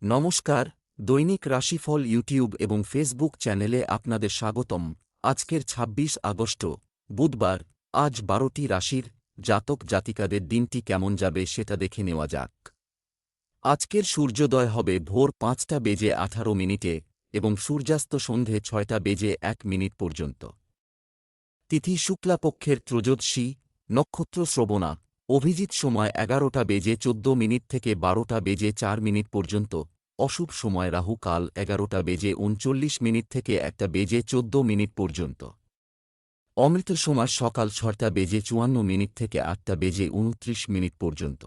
নমস্কার, দৈনিক রাশিফল ইউটিউব এবং ফেসবুক চ্যানেলে আপনাদের স্বাগতম। আজকের ২৬ আগস্ট বুধবার। আজ ১২টি রাশির জাতক জাতিকাদের দিনটি কেমন যাবে সেটা দেখে নেওয়া যাক। আজকের সূর্যোদয় হবে ভোর ৫টা বেজে ১৮ মিনিটে এবং সূর্যাস্ত সন্ধে ৬টা বেজে ১ মিনিট পর্যন্ত। তিথি শুক্লাপক্ষের ত্রয়োদশী, নক্ষত্র শ্রবণা, অভিজিৎ সময় ১১টা বেজে ১৪ মিনিট থেকে ১২টা বেজে ৪ মিনিট পর্যন্ত। অশুভ সময় রাহু কাল ১১টা বেজে ৩৯ মিনিট থেকে ১টা বেজে ১৪ মিনিট পর্যন্ত। অমৃত সময় সকাল ৬টা বেজে ৫৪ মিনিট থেকে ৮টা বেজে ২৯ মিনিট পর্যন্ত।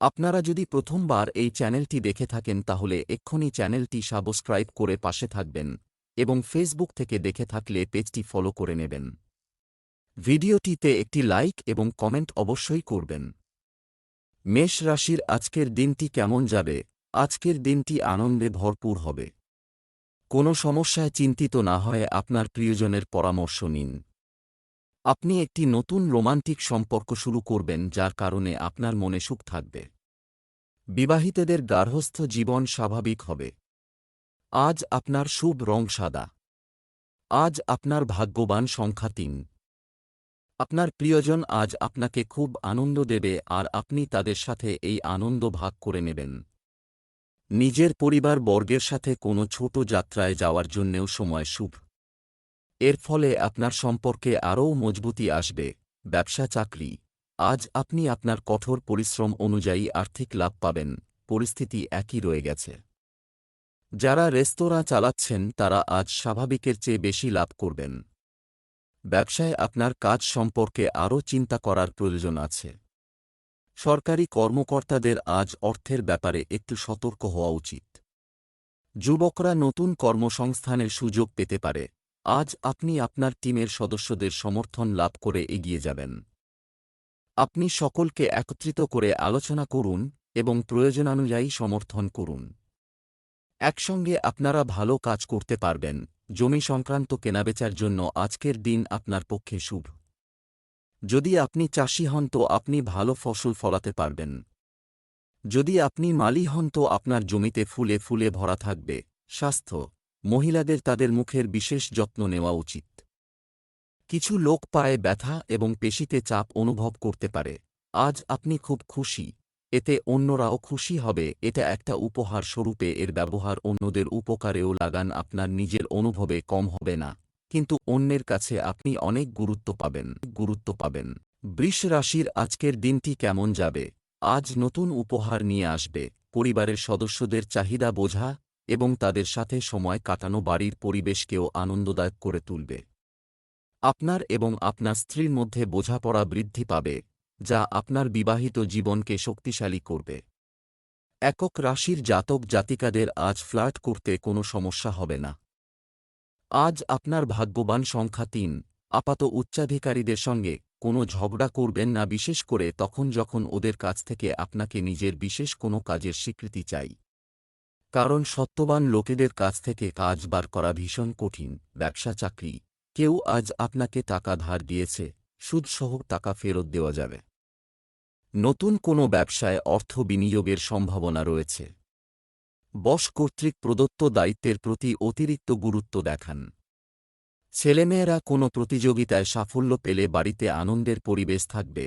আপনারা যদি প্রথমবার এই চ্যানেলটি দেখে থাকেন তাহলে এক্ষুনি চ্যানেলটি সাবস্ক্রাইব করে পাশে থাকবেন এবং ফেসবুক থেকে দেখে থাকলে পেজটি ফলো করে নেবেন। ভিডিওটিতে একটি লাইক এবং কমেন্ট অবশ্যই করবেন। মেষ রাশির আজকের দিনটি কেমন যাবে? আজকের দিনটি আনন্দে ভরপুর হবে। কোনো সমস্যায় চিন্তিত না হয়ে আপনার প্রিয়জনের পরামর্শ নিন। আপনি একটি নতুন রোমান্টিক সম্পর্ক শুরু করবেন যার কারণে আপনার মনে সুখ থাকবে। বিবাহিতদের গার্হস্থ্য জীবন স্বাভাবিক হবে। আজ আপনার শুভ রং সাদা। আজ আপনার ভাগ্যবান সংখ্যা ৩। আপনার প্রিয়জন আজ আপনাকে খুব আনন্দ দেবে আর আপনি তাদের সাথে এই আনন্দ ভাগ করে নেবেন। নিজের পরিবার বর্গের সাথে কোনো ছোট যাত্রায় যাওয়ার জন্যেও সময় শুভ। এর ফলে আপনার সম্পর্কে আরও মজবুতি আসবে। ব্যবসা চাকরি, আজ আপনি আপনার কঠোর পরিশ্রম অনুযায়ী আর্থিক লাভ পাবেন। পরিস্থিতি একই রয়ে গেছে। যারা রেস্তোরাঁ চালাচ্ছেন তারা আজ স্বাভাবিকের চেয়ে বেশি লাভ করবেন। ব্যবসায় আপনার কাজ সম্পর্কে আরও চিন্তা করার প্রয়োজন আছে। সরকারি কর্মকর্তাদের আজ অর্থের ব্যাপারে একটু সতর্ক হওয়া উচিত। যুবকরা নতুন কর্মসংস্থানের সুযোগ পেতে পারে। আজ আপনি আপনার টিমের সদস্যদের সমর্থন লাভ করে এগিয়ে যাবেন। আপনি সকলকে একত্রিত করে আলোচনা করুন এবং প্রয়োজনানুযায়ী সমর্থন করুন। একসঙ্গে আপনারা ভালো কাজ করতে পারবেন। জমি সংক্রান্ত কেনাবেচার জন্য আজকের দিন আপনার পক্ষে শুভ। যদি আপনি চাষি হন তো আপনি ভালো ফসল ফলাতে পারবেন। যদি আপনি মালি হন তো আপনার জমিতে ফুলে ফুলে ভরা থাকবে। স্বাস্থ্য, মহিলাদের তাদের মুখের বিশেষ যত্ন নেওয়া উচিত। কিছু লোক পায়ে ব্যথা এবং পেশিতে চাপ অনুভব করতে পারে। আজ আপনি খুব খুশি। এতে অন্যরাও খুশি হবে। এটা একটা উপহার স্বরূপে এর ব্যবহার অন্যদের উপকারেও লাগান। আপনার নিজের অনুভবে কম হবে না, কিন্তু অন্যের কাছে আপনি অনেক গুরুত্ব পাবেন। বৃষ রাশির আজকের দিনটি কেমন যাবে? আজ নতুন উপহার নিয়ে আসবে। পরিবারের সদস্যদের চাহিদা বোঝা এবং তাদের সাথে সময় কাটানো বাড়ির পরিবেশকেও আনন্দদায়ক করে তুলবে। আপনার এবং আপনার স্ত্রীর মধ্যে বোঝাপড়া বৃদ্ধি পাবে, যা আপনার বিবাহিত জীবনকে শক্তিশালী করবে। একক রাশির জাতক জাতিকাদের আজ ফ্লার্ট করতে কোনো সমস্যা হবে না। আজ আপনার ভাগ্যবান সংখ্যা ৩। আপাত উচ্চাধিকারীদের সঙ্গে কোনো ঝগড়া করবেন না, বিশেষ করে তখন যখন ওদের কাছ থেকে আপনাকে নিজের বিশেষ কোনো কাজের স্বীকৃতি চাই। কারণ সত্যবান লোকেদের কাছ থেকে কাজ বার করা ভীষণ কঠিন। ব্যবসা চাকরি, কেউ আজ আপনাকে টাকা ধার দিয়েছে, সুদসহ টাকা ফেরত দেওয়া যাবে। নতুন কোনো ব্যবসায় অর্থ বিনিয়োগের সম্ভাবনা রয়েছে। বস কর্তৃক প্রদত্ত দায়িত্বের প্রতি অতিরিক্ত গুরুত্ব দেখান। ছেলেমেয়েরা কোনো প্রতিযোগিতায় সাফল্য পেলে বাড়িতে আনন্দের পরিবেশ থাকবে।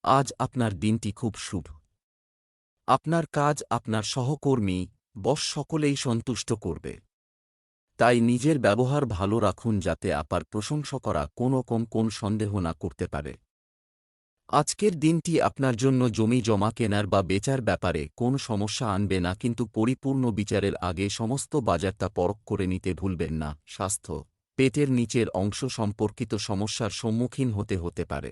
আজ আপনার দিনটি খুব শুভ। আপনার কাজ আপনার সহকর্মী, বস সকলেই সন্তুষ্ট করবে। তাই নিজের ব্যবহার ভালো রাখুন যাতে আপনার প্রশংসা করা কোন সন্দেহ না করতে পারে। আজকের দিনটি আপনার জন্য জমি জমা কেনার বা বেচার ব্যাপারে কোন সমস্যা আনবে না, কিন্তু পরিপূর্ণ বিচারের আগে সমস্ত বাজারটা পরখ করে নিতে ভুলবেন না। স্বাস্থ্য, পেটের নিচের অংশ সম্পর্কিত সমস্যার সম্মুখীন হতে পারে।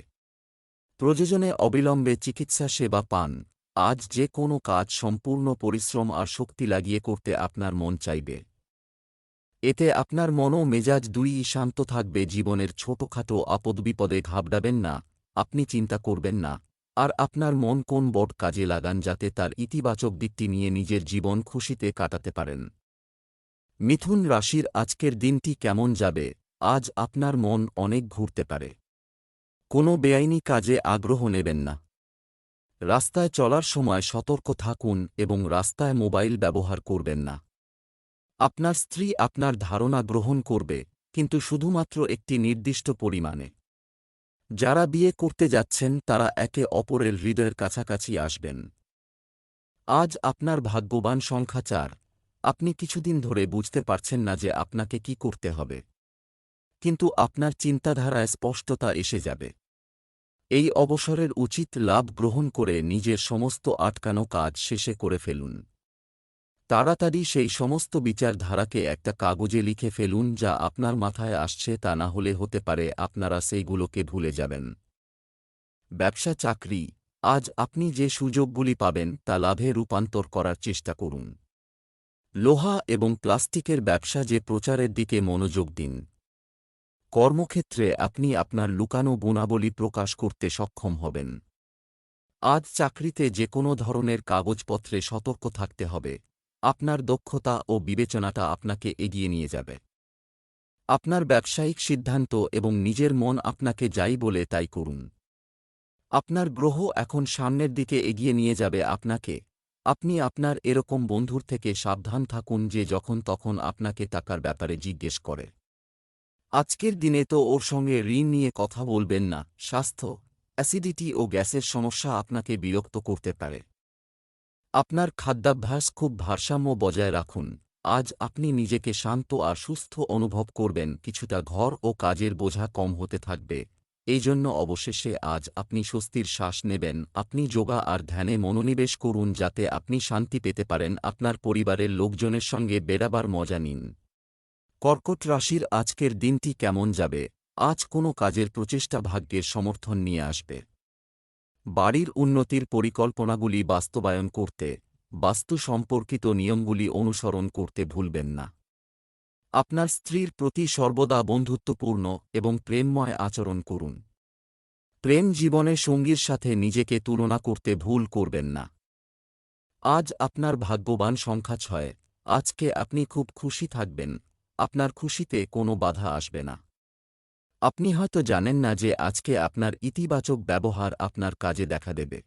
প্রয়োজনে অবিলম্বে চিকিৎসা সেবা পান। আজ যে কোনো কাজ সম্পূর্ণ পরিশ্রম আর শক্তি লাগিয়ে করতে আপনার মন চাইবে। এতে আপনার মন ও মেজাজ দুইই শান্ত থাকবে। জীবনের ছোটখাটো আপদ বিপদে ঘাবড়াবেন না, আপনি চিন্তা করবেন না, আর আপনার মন কোন বড় কাজে লাগান যাতে তার ইতিবাচক দিকটি নিয়ে নিজের জীবন খুশিতে কাটাতে পারেন। মিথুন রাশির আজকের দিনটি কেমন যাবে? আজ আপনার মন অনেক ঘুরতে পারে। কোনো বেআইনি কাজে আগ্রহ নেবেন না। রাস্তায় চলার সময় সতর্ক থাকুন এবং রাস্তায় মোবাইল ব্যবহার করবেন না। আপনার স্ত্রী আপনার ধারণা গ্রহণ করবে, কিন্তু শুধুমাত্র একটি নির্দিষ্ট পরিমাণে। যারা বিয়ে করতে যাচ্ছেন তারা একে অপরের হৃদয়ের কাছাকাছি আসবেন। আজ আপনার ভাগ্যবান সংখ্যা 4। আপনি কিছুদিন ধরে বুঝতে পারছেন না যে আপনাকে কি করতে হবে, কিন্তু আপনার চিন্তাধারায় স্পষ্টতা এসে যাবে। এই অবসরের উচিত লাভ গ্রহণ করে নিজের সমস্ত আটকানো কাজ শেষে করে ফেলুন। তাড়াতাড়ি সেই সমস্ত বিচারধারাকে একটা কাগজে লিখে ফেলুন যা আপনার মাথায় আসছে, তা না হলে হতে পারে আপনারা সেইগুলোকে ভুলে যাবেন। ব্যবসা চাকরি, আজ আপনি যে সুযোগগুলি পাবেন তা লাভে রূপান্তর করার চেষ্টা করুন। লোহা এবং প্লাস্টিকের ব্যবসা যে প্রচারের দিকে মনোযোগ দিন। কর্মক্ষেত্রে আপনি আপনার লুকানো গুণাবলী প্রকাশ করতে সক্ষম হবেন। আজ চাকরিতে যে কোনো ধরনের কাগজপত্রে সতর্ক থাকতে হবে। আপনার দক্ষতা ও বিবেচনাটা আপনাকে এগিয়ে নিয়ে যাবে। আপনার ব্যবসায়িক সিদ্ধান্ত এবং নিজের মন আপনাকে যাই বলে তাই করুন। আপনার গ্রহ এখন সামনের দিকে এগিয়ে নিয়ে যাবে আপনাকে। আপনি আপনার এরকম বন্ধুর থেকে সাবধান থাকুন যে যখন তখন আপনাকে টাকার ব্যাপারে জিজ্ঞেস করে। আজকের দিনে তো ওর সঙ্গে ঋণ নিয়ে কথা বলবেন না। স্বাস্থ্য, অ্যাসিডিটি ও গ্যাসের সমস্যা আপনাকে বিরক্ত করতে পারে। আপনার খাদ্যাভ্যাস খুব ভারসাম্য বজায় রাখুন। আজ আপনি নিজেকে শান্ত আর সুস্থ অনুভব করবেন, কিছুটা ঘর ও কাজের বোঝা কম হতে থাকবে। এই জন্য অবশেষে আজ আপনি স্বস্তির শ্বাস নেবেন। আপনি যোগা আর ধ্যানে মনোনিবেশ করুন যাতে আপনি শান্তি পেতে পারেন। আপনার পরিবারের লোকজনের সঙ্গে বেড়াবার মজা নিন। কর্কট রাশির আজকের দিনটি কেমন যাবে? আজ কোনো কাজের প্রচেষ্টা ভাগ্যের সমর্থন নিয়ে আসবে। বাড়ির উন্নতির পরিকল্পনাগুলি বাস্তবায়ন করতে বাস্তু সম্পর্কিত নিয়মগুলি অনুসরণ করতে ভুলবেন না। আপনার স্ত্রীর প্রতি সর্বদা বন্ধুত্বপূর্ণ এবং প্রেমময় আচরণ করুন। প্রেম জীবনে সঙ্গীর সাথে নিজেকে তুলনা করতে ভুল করবেন না। আজ আপনার ভাগ্যবান সংখ্যা 6। আজকে আপনি খুব খুশি থাকবেন। আপনার খুশিতে কোনো বাধা আসবে না। আপনি হয়তো জানেন না যে আজকে আপনার ইতিবাচক ব্যবহার আপনার কাজে দেখা দেবে।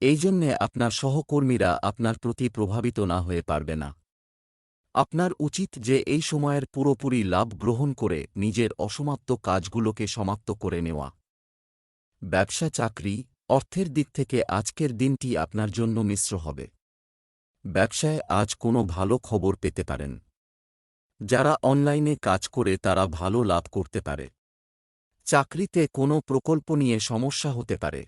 এই জন্যে আপনার সহকর্মীরা আপনার প্রতি প্রভাবিত না হয়ে পারবে না। আপনার উচিত যে এই সময়ের পুরোপুরি লাভ গ্রহণ করে নিজের অসমাপ্ত কাজগুলোকে সমাপ্ত করে নেওয়া। ব্যবসা চাকরি, অর্থের দিক থেকে আজকের দিনটি আপনার জন্য মিশ্র হবে। ব্যবসায় আজ কোনো ভালো খবর পেতে পারেন। যারা অনলাইনে কাজ করে তারা ভালো লাভ করতে পারে। চাকরিতে কোনো প্রকল্প নিয়ে সমস্যা হতে পারে।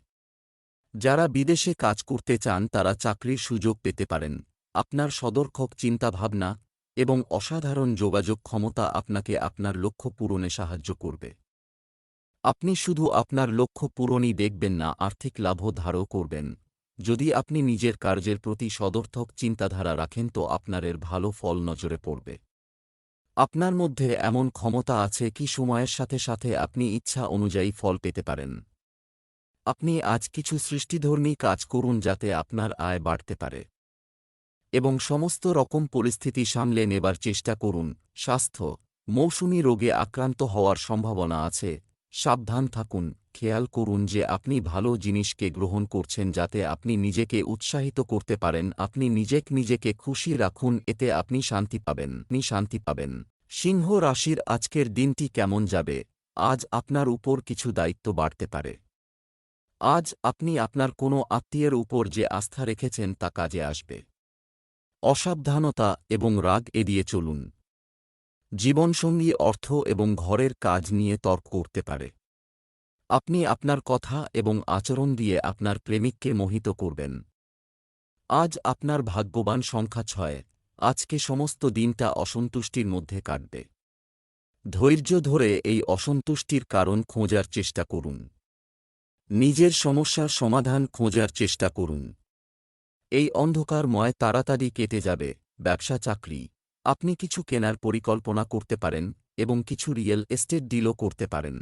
যারা বিদেশে কাজ করতে চান তারা চাকরির সুযোগ পেতে পারেন। আপনার সদর্থক চিন্তাভাবনা এবং অসাধারণ যোগাযোগ ক্ষমতা আপনাকে আপনার লক্ষ্য পূরণে সাহায্য করবে। আপনি শুধু আপনার লক্ষ্য পূরণই দেখবেন না, আর্থিক লাভও ধারও করবেন। যদি আপনি নিজের কার্যের প্রতি সদর্থক চিন্তাধারা রাখেন তো আপনার এর ভালো ফল নজরে পড়বে। আপনার মধ্যে এমন ক্ষমতা আছে কি সময়ের সাথে সাথে আপনি ইচ্ছা অনুযায়ী ফল পেতে পারেন। আপনি আজ কিছু সৃষ্টিধর্মী কাজ করুন যাতে আপনার আয় বাড়তে পারে এবং সমস্ত রকম পরিস্থিতি সামলে নেবার চেষ্টা করুন। স্বাস্থ্য, মৌসুমী রোগে আক্রান্ত হওয়ার সম্ভাবনা আছে। সাবধান থাকুন। খেয়াল করুন যে আপনি ভালো জিনিসকে গ্রহণ করছেন যাতে আপনি নিজেকে উৎসাহিত করতে পারেন। আপনি নিজেকে খুশি রাখুন, এতে আপনি শান্তি পাবেন। সিংহ রাশির আজকের দিনটি কেমন যাবে? আজ আপনার উপর কিছু দায়িত্ব বাড়তে পারে। আজ আপনি আপনার কোনো আত্মীয়ের উপর যে আস্থা রেখেছেন তা কাজে আসবে। অসাবধানতা এবং রাগ এড়িয়ে চলুন। জীবনসঙ্গী অর্থ এবং ঘরের কাজ নিয়ে তর্ক করতে পারে। আপনি আপনার কথা এবং আচরণ দিয়ে আপনার প্রেমিককে মোহিত করবেন। আজ আপনার ভাগ্যবান সংখ্যা 6। আজকে সমস্ত দিনটা অসন্তুষ্টির মধ্যে কাটবে। ধৈর্য ধরে এই অসন্তুষ্টির কারণ খোঁজার চেষ্টা করুন। নিজের সমস্যার সমাধান খোঁজার চেষ্টা করুন। এই অন্ধকারময় তাড়াতাড়ি কেটে যাবে। ব্যবসা চাকরি, আপনি কিছু কেনার পরিকল্পনা করতে পারেন এবং কিছু রিয়েল এস্টেট ডিলও করতে পারেন।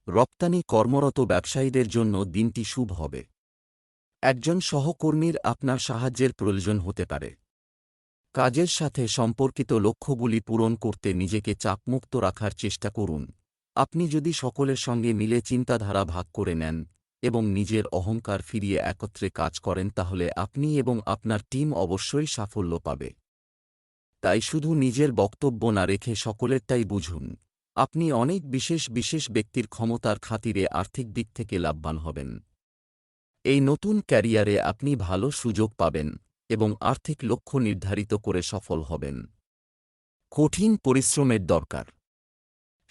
রপ্তানি কর্মরত ব্যবসায়ীদের জন্য দিনটি শুভ হবে। একজন সহকর্মীর আপনার সাহায্যের প্রয়োজন হতে পারে। কাজের সাথে সম্পর্কিত লক্ষ্যগুলি পূরণ করতে নিজেকে চাপমুক্ত রাখার চেষ্টা করুন। আপনি যদি সকলের সঙ্গে মিলে চিন্তাধারা ভাগ করে নেন এবং নিজের অহংকার ফিরিয়ে একত্রে কাজ করেন তাহলে আপনি এবং আপনার টিম অবশ্যই সাফল্য পাবে। তাই শুধু নিজের বক্তব্য না রেখে সকলেরটাই বুঝুন। আপনি অনেক বিশেষ বিশেষ ব্যক্তির ক্ষমতার খাতিরে আর্থিক দিক থেকে লাভবান হবেন। এই নতুন ক্যারিয়ারে আপনি ভালো সুযোগ পাবেন এবং আর্থিক লক্ষ্য নির্ধারিত করে সফল হবেন। কঠিন পরিশ্রমের দরকার।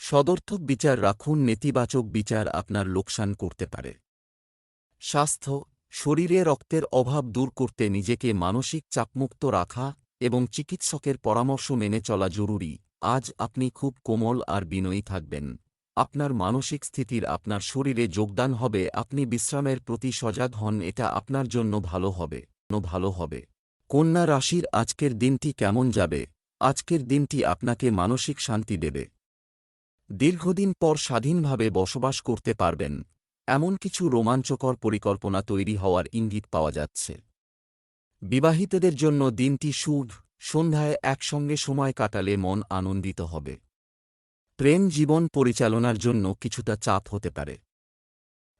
সদর্থক বিচার রাখুন, নেতিবাচক বিচার আপনার লোকসান করতে পারে। স্বাস্থ্য, শরীরে রক্তের অভাব দূর করতে নিজেকে মানসিক চাপমুক্ত রাখা এবং চিকিৎসকের পরামর্শ মেনে চলা জরুরি। আজ আপনি খুব কোমল আর বিনয়ী থাকবেন। আপনার মানসিক স্থিতির আপনার শরীরে যোগদান হবে। আপনি বিশ্রামের প্রতি সজাগ হন, এটা আপনার জন্য ভালো হবে। কন্যা রাশির আজকের দিনটি কেমন যাবে? আজকের দিনটি আপনাকে মানসিক শান্তি দেবে। দীর্ঘদিন পর স্বাধীনভাবে বসবাস করতে পারবেন এমন কিছু রোমাঞ্চকর পরিকল্পনা তৈরি হওয়ার ইঙ্গিত পাওয়া যাচ্ছে। বিবাহিতদের জন্য দিনটি শুভ। সন্ধ্যায় একসঙ্গে সময় কাটালে মন আনন্দিত হবে। প্রেম জীবন পরিচালনার জন্য কিছুটা চাপ হতে পারে।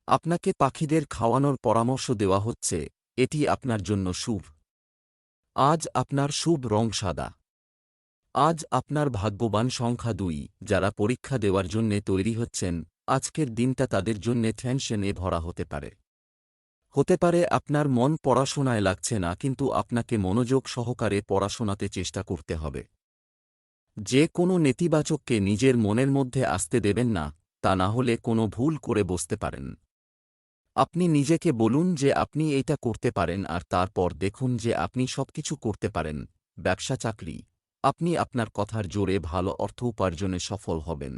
আপনাকে পাখিদের খাওয়ানোর পরামর্শ দেওয়া হচ্ছে, এটি আপনার জন্য শুভ। আজ আপনার শুভ রং সাদা। আজ আপনার ভাগ্যবান সংখ্যা 2। যারা পরীক্ষা দেওয়ার জন্যে তৈরি হচ্ছেন, আজকের দিনটা তাদের জন্যে টেনশনে ভরা হতে পারে আপনার মন পড়াশোনায় লাগছে না, কিন্তু আপনাকে মনোযোগ সহকারে পড়াশোনাতে চেষ্টা করতে হবে। যে কোনো নেতিবাচককে নিজের মনের মধ্যে আসতে দেবেন না, তা না হলে কোনো ভুল করে বসতে পারেন। আপনি নিজেকে বলুন যে আপনি এইটা করতে পারেন আর তারপর দেখুন যে আপনি সবকিছু করতে পারেন। ব্যবসা চাকরি, আপনি আপনার কথার জোরে ভালো অর্থ উপার্জনে সফল হবেন।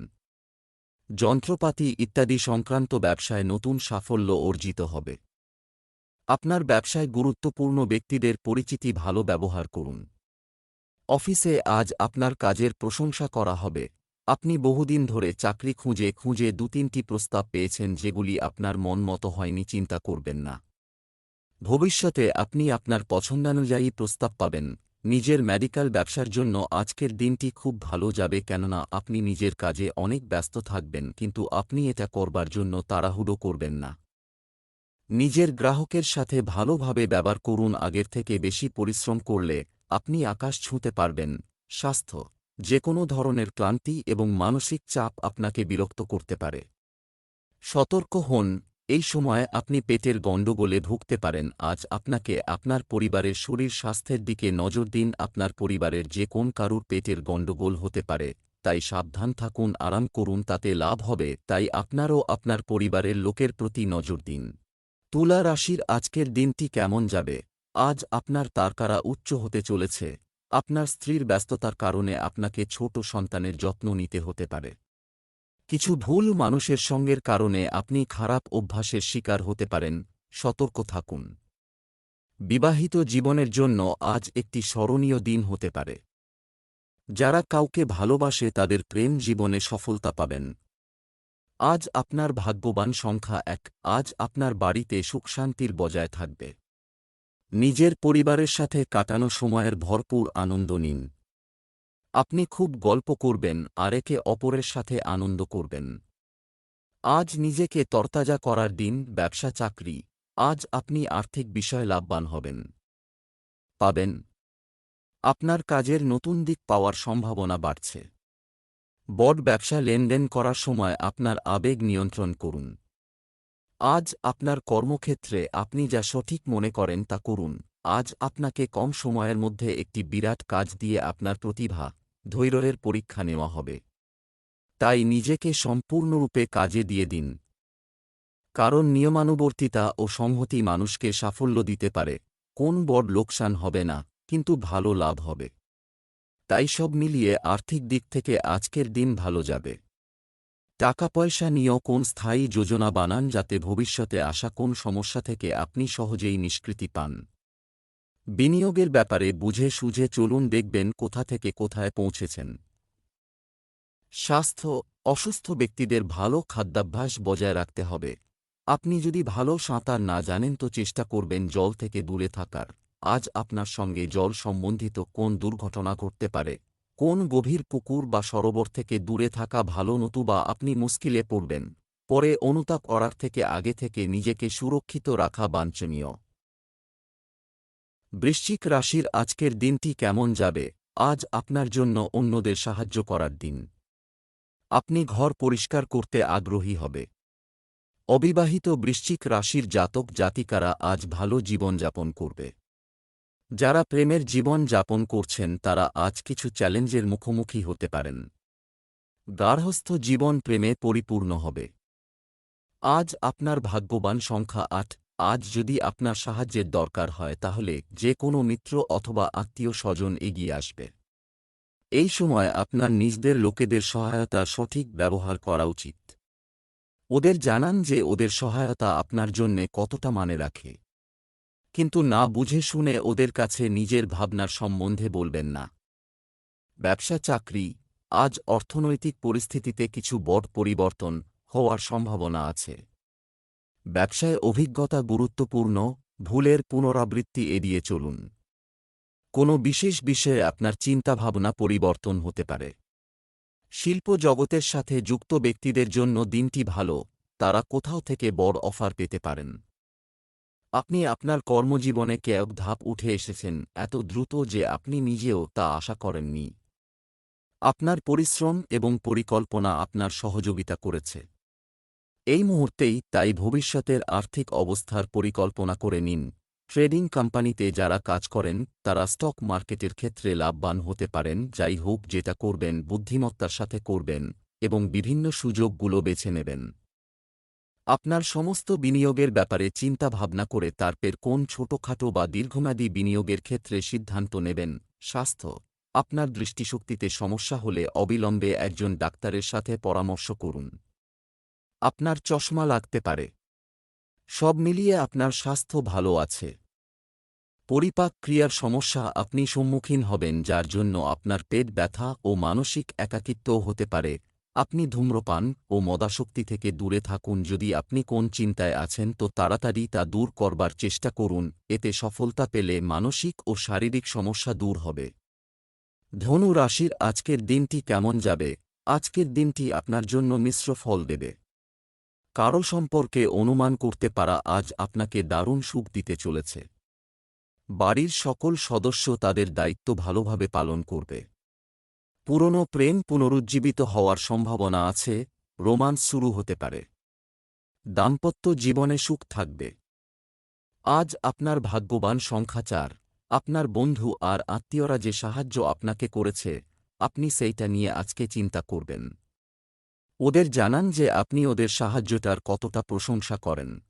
যন্ত্রপাতি ইত্যাদি সংক্রান্ত ব্যবসায় নতুন সাফল্য অর্জিত হবে। আপনার ব্যবসায় গুরুত্বপূর্ণ ব্যক্তিদের পরিচিতি ভালো ব্যবহার করুন। অফিসে আজ আপনার কাজের প্রশংসা করা হবে। আপনি বহুদিন ধরে চাকরি খুঁজে 2-3টি প্রস্তাব পেয়েছেন যেগুলি আপনার মন মতো হয়নি, চিন্তা করবেন না। ভবিষ্যতে আপনি আপনার পছন্দানুযায়ী প্রস্তাব পাবেন। নিজের মেডিকেল ব্যবসার জন্য আজকের দিনটি খুব ভালো যাবে, কেননা আপনি নিজের কাজে অনেক ব্যস্ত থাকবেন, কিন্তু আপনি এটা করবার জন্য তাড়াহুড়ো করবেন না। নিজের গ্রাহকের সাথে ভালোভাবে ব্যবহার করুন। আগের থেকে বেশি পরিশ্রম করলে আপনি আকাশ ছুঁতে পারবেন। স্বাস্থ্য, যে কোনো ধরনের ক্লান্তি এবং মানসিক চাপ আপনাকে বিরক্ত করতে পারে। সতর্ক হন, এই সময় আপনি পেটের গণ্ডগোলে ভুগতে পারেন। আজ আপনাকে আপনার পরিবারের শরীর স্বাস্থ্যের দিকে নজর দিন। আপনার পরিবারের যে কোন কারুর পেটের গণ্ডগোল হতে পারে, তাই সাবধান থাকুন, আরাম করুন, তাতে লাভ হবে। তাই আপনারও আপনার পরিবারের লোকের প্রতি নজর দিন। তুলা রাশির আজকের দিনটি কেমন যাবে? আজ আপনার তারকারা উচ্চ হতে চলেছে। আপনার স্ত্রীর ব্যস্ততার কারণে আপনাকে ছোট সন্তানের যত্ন নিতে হতে পারে। কিছু ভুল মানুষের সঙ্গের কারণে আপনি খারাপ অভ্যাসের শিকার হতে পারেন, সতর্ক থাকুন। বিবাহিত জীবনের জন্য আজ একটি স্মরণীয় দিন হতে পারে। যারা কাউকে ভালোবাসে তাদের প্রেম জীবনে সফলতা পাবেন। আজ আপনার ভাগ্যবান সংখ্যা 1। আজ আপনার বাড়িতে সুখশান্তির বজায় থাকবে। নিজের পরিবারের সাথে কাটানো সময়ের ভরপুর আনন্দ নিন। আপনি খুব গল্প করবেন আর একে অপরের সাথে আনন্দ করবেন। আজ নিজেকে তরতাজা করার দিন। ব্যবসা চাকরি, আজ আপনি আর্থিক বিষয়ে লাভবান পাবেন। আপনার কাজের নতুন দিক পাওয়ার সম্ভাবনা বাড়ছে। বড় ব্যবসা লেনদেন করার সময় আপনার আবেগ নিয়ন্ত্রণ করুন। আজ আপনার কর্মক্ষেত্রে আপনি যা সঠিক মনে করেন তা করুন। আজ আপনাকে কম সময়ের মধ্যে একটি বিরাট কাজ দিয়ে আপনার প্রতিভা, ধৈর্যের পরীক্ষা নেওয়া হবে। তাই নিজেকে সম্পূর্ণরূপে কাজে দিয়ে দিন। কারণ নিয়মানুবর্তিতা ও সংহতি মানুষকে সাফল্য দিতে পারে। কোন বড় লোকসান হবে না, কিন্তু ভালো লাভ হবে। তাই সব মিলিয়ে আর্থিক দিক থেকে আজকের দিন ভালো যাবে। টাকা পয়সা নিয়েও কোন স্থায়ী যোজনা বানান, যাতে ভবিষ্যতে আসা কোন সমস্যা থেকে আপনি সহজেই নিষ্কৃতি পান। বিনিয়োগের ব্যাপারে বুঝে সুঝে চলুন, দেখবেন কোথা থেকে কোথায় পৌঁছেছেন। স্বাস্থ্য, অসুস্থ ব্যক্তিদের ভালো খাদ্যাভ্যাস বজায় রাখতে হবে। আপনি যদি ভালো সাঁতার না জানেন তো চেষ্টা করবেন জল থেকে দূরে থাকার। আজ আপনার সঙ্গে জল সম্বন্ধিত কোন দুর্ঘটনা ঘটতে পারে। কোন গভীর পুকুর বা সরোবর থেকে দূরে থাকা ভালো, নতুবা আপনি মুশকিলে পড়বেন। পরে অনুতাপ করার থেকে আগে থেকে নিজেকে সুরক্ষিত রাখা বাঞ্ছনীয়। বৃশ্চিক রাশির আজকের দিনটি কেমন যাবে? আজ আপনার জন্য অন্যদের সাহায্য করার দিন। আপনি ঘর পরিষ্কার করতে আগ্রহী হবে। অবিবাহিত বৃশ্চিক রাশির জাতক জাতিকারা আজ ভালো জীবনযাপন করবে। যারা প্রেমের জীবন যাপন করছেন তারা আজ কিছু চ্যালেঞ্জের মুখোমুখি হতে পারেন। গার্হস্থ্য জীবন প্রেমে পরিপূর্ণ হবে। আজ আপনার ভাগ্যবান সংখ্যা ৮। আজ যদি আপনার সাহায্যের দরকার হয় তাহলে যে কোনো মিত্র অথবা আত্মীয় স্বজন এগিয়ে আসবে। এই সময় আপনার নিজেদের লোকেদের সহায়তা সঠিক ব্যবহার করা উচিত। ওদের জানান যে ওদের সহায়তা আপনার জন্যে কতটা মানে রাখে। কিন্তু না বুঝে শুনে ওদের কাছে নিজের ভাবনার সম্বন্ধে বলবেন না। ব্যবসা চাকরি, আজ অর্থনৈতিক পরিস্থিতিতে কিছু বড় পরিবর্তন হওয়ার সম্ভাবনা আছে। ব্যবসায় অভিজ্ঞতা গুরুত্বপূর্ণ, ভুলের পুনরাবৃত্তি এড়িয়ে চলুন। কোনো বিশেষ বিষয়ে আপনার চিন্তাভাবনা পরিবর্তন হতে পারে। শিল্প জগতের সাথে যুক্ত ব্যক্তিদের জন্য দিনটি ভালো, তারা কোথাও থেকে বড় অফার পেতে পারেন। আপনি আপনার কর্মজীবনে কয়েক ধাপ উঠে এসেছেন এত দ্রুত যে আপনি নিজেও তা আশা করেননি। আপনার পরিশ্রম এবং পরিকল্পনা আপনার সহযোগিতা করেছে। এই মুহূর্তেই তাই ভবিষ্যতের আর্থিক অবস্থার পরিকল্পনা করে নিন। ট্রেডিং কোম্পানিতে যারা কাজ করেন তারা স্টক মার্কেটের ক্ষেত্রে লাভবান হতে পারেন। যাই হোক, যেটা করবেন বুদ্ধিমত্তার সাথে করবেন এবং বিভিন্ন সুযোগগুলো বেছে নেবেন। আপনার সমস্ত বিনিয়োগের ব্যাপারে চিন্তা ভাবনা করে তারপর কোন ছোটখাটো বা দীর্ঘমেয়াদী বিনিয়োগের ক্ষেত্রে সিদ্ধান্ত নেবেন। স্বাস্থ্য, আপনার দৃষ্টিশক্তিতে সমস্যা হলে অবিলম্বে একজন ডাক্তারের সাথে পরামর্শ করুন। আপনার চশমা লাগতে পারে। সব মিলিয়ে আপনার স্বাস্থ্য ভালো আছে। পরিপাক ক্রিয়ার সমস্যা আপনি সম্মুখীন হবেন, যার জন্য আপনার পেট ব্যথা ও মানসিক একাকিত্বও হতে পারে। আপনি ধূম্রপান ও মদাসক্তি থেকে দূরে থাকুন। যদি আপনি কোন চিন্তায় আছেন তো তাড়াতাড়ি তা দূর করবার চেষ্টা করুন। এতে সফলতা পেলে মানসিক ও শারীরিক সমস্যা দূর হবে। ধনু রাশির আজকের দিনটি কেমন যাবে? আজকের দিনটি আপনার জন্য মিশ্র ফল দেবে। কারো সম্পর্কে অনুমান করতে পারা আজ আপনাকে দারুণ সুখ দিতে চলেছে। বাড়ির সকল সদস্য তাদের দায়িত্ব ভালোভাবে পালন করবে। পুরনো প্রেম পুনরুজ্জীবিত হওয়ার সম্ভাবনা আছে। রোমান্স শুরু হতে পারে। দাম্পত্য জীবনে সুখ থাকবে। আজ আপনার ভাগ্যবান সংখ্যা ৪। আপনার বন্ধু আর আত্মীয়রা যে সাহায্য আপনাকে করেছে আপনি সেইটা নিয়ে আজকে চিন্তা করবেন। ওদের জানান যে আপনি ওদের সাহায্যটার কতটা প্রশংসা করেন।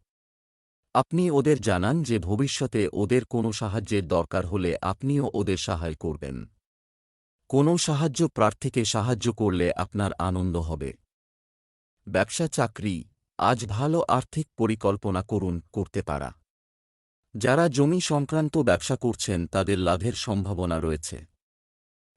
আপনি ওদের জানান যে ভবিষ্যতে ওদের কোনো সাহায্যের দরকার হলে আপনিও ওদের সাহায্য করবেন। কোনো সাহায্য প্রার্থীকে সাহায্য করলে আপনার আনন্দ হবে। ব্যবসা চাকরি, আজ ভালো আর্থিক পরিকল্পনা করতে পারা। যারা জমি সংক্রান্ত ব্যবসা করছেন তাদের লাভের সম্ভাবনা রয়েছে।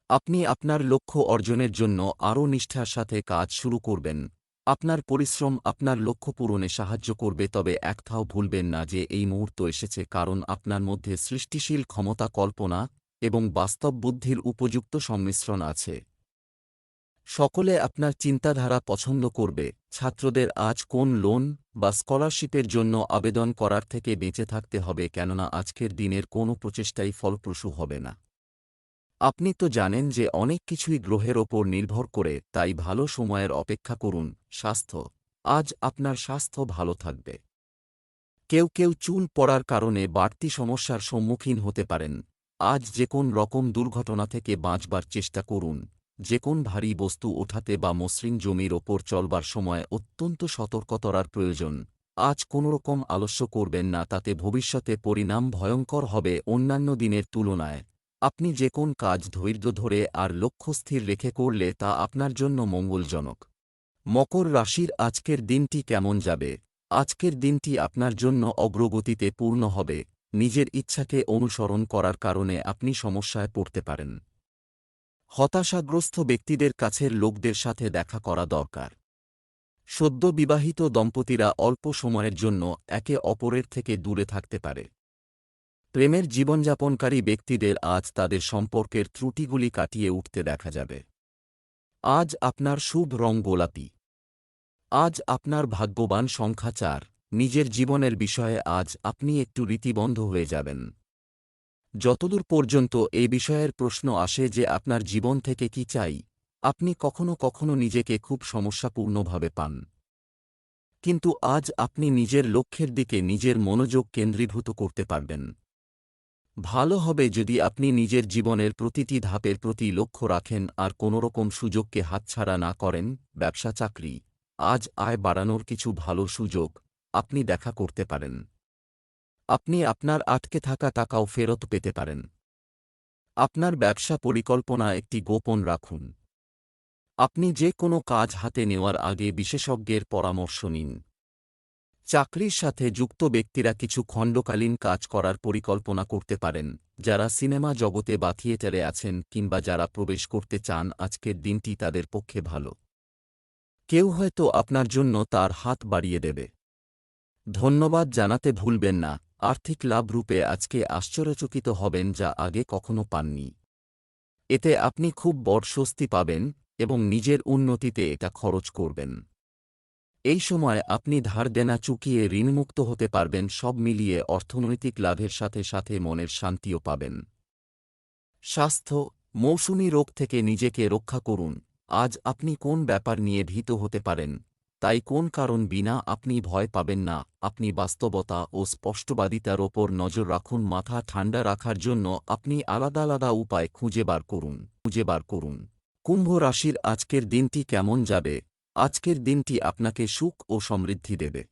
আপনি আপনার লক্ষ্য অর্জনের জন্য আরও নিষ্ঠার সাথে কাজ শুরু করবেন। আপনার পরিশ্রম আপনার লক্ষ্য পূরণে সাহায্য করবে। তবে একটাও ভুলবেন না যে এই মুহূর্ত এসেছে কারণ আপনার মধ্যে সৃষ্টিশীল ক্ষমতা, কল্পনা এবং বাস্তব বুদ্ধির উপযুক্ত সংমিশ্রণ আছে। সকলে আপনার চিন্তাধারা পছন্দ করবে। ছাত্রদের আজ কোন লোন বা স্কলারশিপের জন্য আবেদন করার থেকে বেঁচে থাকতে হবে, কেননা আজকের দিনের কোনো প্রচেষ্টাই ফলপ্রসূ হবে না। আপনি তো জানেন যে অনেক কিছুই গ্রহের ওপর নির্ভর করে, তাই ভালো সময়ের অপেক্ষা করুন। স্বাস্থ্য, আজ আপনার স্বাস্থ্য ভালো থাকবে। কেউ কেউ চুল পড়ার কারণে বাড়তি সমস্যার সম্মুখীন হতে পারেন। আজ যে কোন রকম দুর্ঘটনা থেকে বাঁচবার চেষ্টা করুন। যে কোন ভারী বস্তু ওঠাতে বা মসৃণ জমির ওপর চলবার সময় অত্যন্ত সতর্কতার প্রয়োজন। আজ কোনোরকম আলস্য করবেন না, তাতে ভবিষ্যতে পরিণাম ভয়ঙ্কর হবে অন্যান্য দিনের তুলনায়। আপনি যে কোন কাজ ধৈর্য ধরে আর লক্ষ্য স্থির রেখে করলে তা আপনার জন্য মঙ্গলজনক। মকর রাশির আজকের দিনটি কেমন যাবে? আজকের দিনটি আপনার জন্য অগ্রগতিতে পূর্ণ হবে। নিজের ইচ্ছাকে অনুসরণ করার কারণে আপনি সমস্যায় পড়তে পারেন। হতাশাগ্রস্ত ব্যক্তিদের কাছের লোকদের সাথে দেখা করা দরকার। সদ্য বিবাহিত দম্পতিরা অল্প সময়ের জন্য একে অপরের থেকে দূরে থাকতে পারে। প্রেমের জীবনযাপনকারী ব্যক্তিদের আজ তাদের সম্পর্কের ত্রুটিগুলি কাটিয়ে উঠতে দেখা যাবে। আজ আপনার শুভ রং গোলাপি। আজ আপনার ভাগ্যবান সংখ্যা 4। নিজের জীবনের বিষয়ে আজ আপনি একটু রীতিবদ্ধ হয়ে যাবেন। যতদূর পর্যন্ত এই বিষয়ের প্রশ্ন আসে যে আপনার জীবন থেকে কি চাই, আপনি কখনো কখনো নিজেকে খুব সমস্যাপূর্ণভাবে পান। কিন্তু আজ আপনি নিজের লক্ষ্যের দিকে নিজের মনোযোগ কেন্দ্রীভূত করতে পারবেন। ভালো হবে যদি আপনি নিজের জীবনের প্রতিটি ধাপের প্রতি লক্ষ্য রাখেন আর কোনোরকম সুযোগকে হাতছাড়া না করেন। ব্যবসা চাকরি, আজ আয় বাড়ানোর কিছু ভালো সুযোগ আপনি দেখা করতে পারেন। আপনি আপনার আটকে থাকা টাকাও ফেরত পেতে পারেন। আপনার ব্যবসা পরিকল্পনা একটি গোপন রাখুন। আপনি যে কোনো কাজ হাতে নেওয়ার আগে বিশেষজ্ঞের পরামর্শ নিন। চাকরির সাথে যুক্ত ব্যক্তিরা কিছু খণ্ডকালীন কাজ করার পরিকল্পনা করতে পারেন। যারা সিনেমা জগতে বা থিয়েটারে আছেন কিংবা যারা প্রবেশ করতে চান, আজকের দিনটি তাদের পক্ষে ভালো। কেউ হয়তো আপনার জন্য তার হাত বাড়িয়ে দেবে। ধন্যবাদ জানাতে ভুলবেন না। আর্থিক লাভ রূপে আজকে আশ্চর্যচকিত হবেন যা আগে কখনো পাননি। এতে আপনি খুব বড় স্বস্তি পাবেন এবং নিজের উন্নতিতে এটা খরচ করবেন। এই সময় আপনি ধার দেনা চুকিয়ে ঋণমুক্ত হতে পারবেন। সব মিলিয়ে অর্থনৈতিক লাভের সাথে সাথে মনের শান্তিও পাবেন। স্বাস্থ্য, মৌসুমী রোগ থেকে নিজেকে রক্ষা করুন। আজ আপনি কোন ব্যাপার নিয়ে ভীত হতে পারেন, তাই কোন কারণ বিনা আপনি ভয় পাবেন না। আপনি বাস্তবতা ও স্পষ্টবাদিতার ওপর নজর রাখুন। মাথা ঠান্ডা রাখার জন্য আপনি আলাদা আলাদা উপায় খুঁজে বার করুন। কুম্ভ রাশির আজকের দিনটি কেমন যাবে? আজকের দিনটি আপনাকে সুখ ও সমৃদ্ধি দেবে।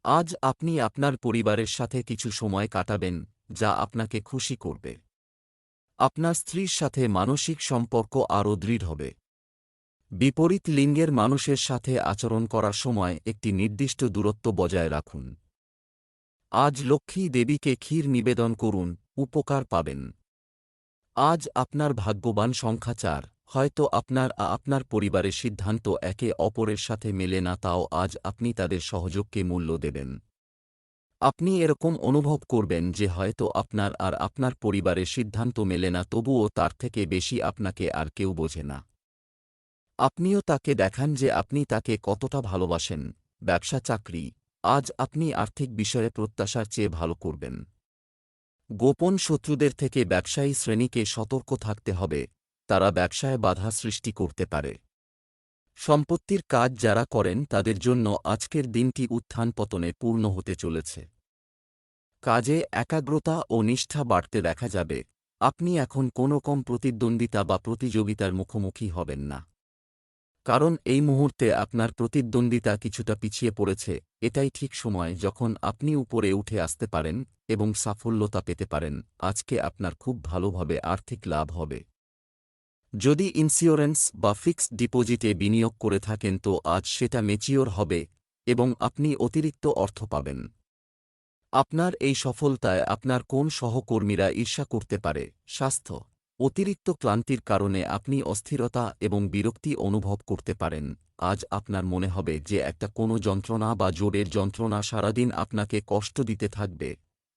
আজ আপনি আপনার পরিবারের সাথে কিছু সময় কাটাবেন, যা আপনাকে খুশি করবে। আপনার স্ত্রীর সাথে মানসিক সম্পর্ক আরও দৃঢ় হবে। বিপরীত লিঙ্গের মানুষের সাথে আচরণ করার সময় একটি নির্দিষ্ট দূরত্ব বজায় রাখুন। আজ লক্ষ্মী দেবীকে ক্ষীর নিবেদন করুন, উপকার পাবেন। আজ আপনার ভাগ্যবান সংখ্যা 4। হয়তো আপনার পরিবারের সিদ্ধান্ত একে অপরের সাথে মেলে না, তাও আজ আপনি তাদের সহযোগকে মূল্য দেবেন। আপনি এরকম অনুভব করবেন যে হয়তো আপনার পরিবারের সিদ্ধান্ত মেলে না, তবুও তার থেকে বেশি আপনাকে আর কেউ বোঝে না। আপনিও তাকে দেখান যে আপনি তাকে কতটা ভালোবাসেন। ব্যবসা চাকরি, আজ আপনি আর্থিক বিষয়ে প্রত্যাশার চেয়ে ভালো করবেন। গোপন শত্রুদের থেকে ব্যবসায়ী শ্রেণীকে সতর্ক থাকতে হবে, তারা ব্যবসায় বাধা সৃষ্টি করতে পারে। সম্পত্তির কাজ যারা করেন তাদের জন্য আজকের দিনটি উত্থান পতনে পূর্ণ হতে চলেছে। কাজে একাগ্রতা ও নিষ্ঠা বাড়তে দেখা যাবে। আপনি এখন কোনো কম প্রতিদ্বন্দ্বিতা বা প্রতিযোগিতার মুখোমুখি হবেন না। কারণ এই মুহূর্তে আপনার প্রতিদ্বন্দ্বিতা কিছুটা পিছিয়ে পড়েছে। এটাই ঠিক সময় যখন আপনি উপরে উঠে আসতে পারেন এবং সাফল্যতা পেতে পারেন। আজকে আপনার খুব ভালোভাবে আর্থিক লাভ হবে। যদি ইন্স্যুরেন্স বা ফিক্সড ডিপোজিটে বিনিয়োগ করে থাকেন তো আজ সেটা ম্যাচিওর হবে এবং আপনি অতিরিক্ত অর্থ পাবেন। আপনার এই সফলতায় আপনার কোন সহকর্মীরা ঈর্ষা করতে পারে? স্বাস্থ্য, অতিরিক্ত ক্লান্তির কারণে আপনি অস্থিরতা এবং বিরক্তি অনুভব করতে পারেন। আজ আপনার মনে হবে যে একটা কোনো যন্ত্রণা বা জোরের যন্ত্রণা সারাদিন আপনাকে কষ্ট দিতে থাকবে।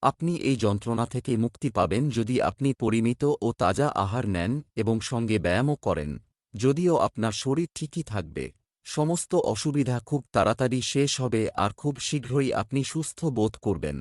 আপনি এই যন্ত্রণা থেকে মুক্তি পাবেন যদি আপনি পরিমিত ও তাজা আহার নেন এবং সঙ্গে ব্যায়ামও করেন। যদিও আপনার শরীর ঠিকই থাকবে, সমস্ত অসুবিধা খুব তাড়াতাড়ি শেষ হবে আর খুব শীঘ্রই আপনি সুস্থ বোধ করবেন।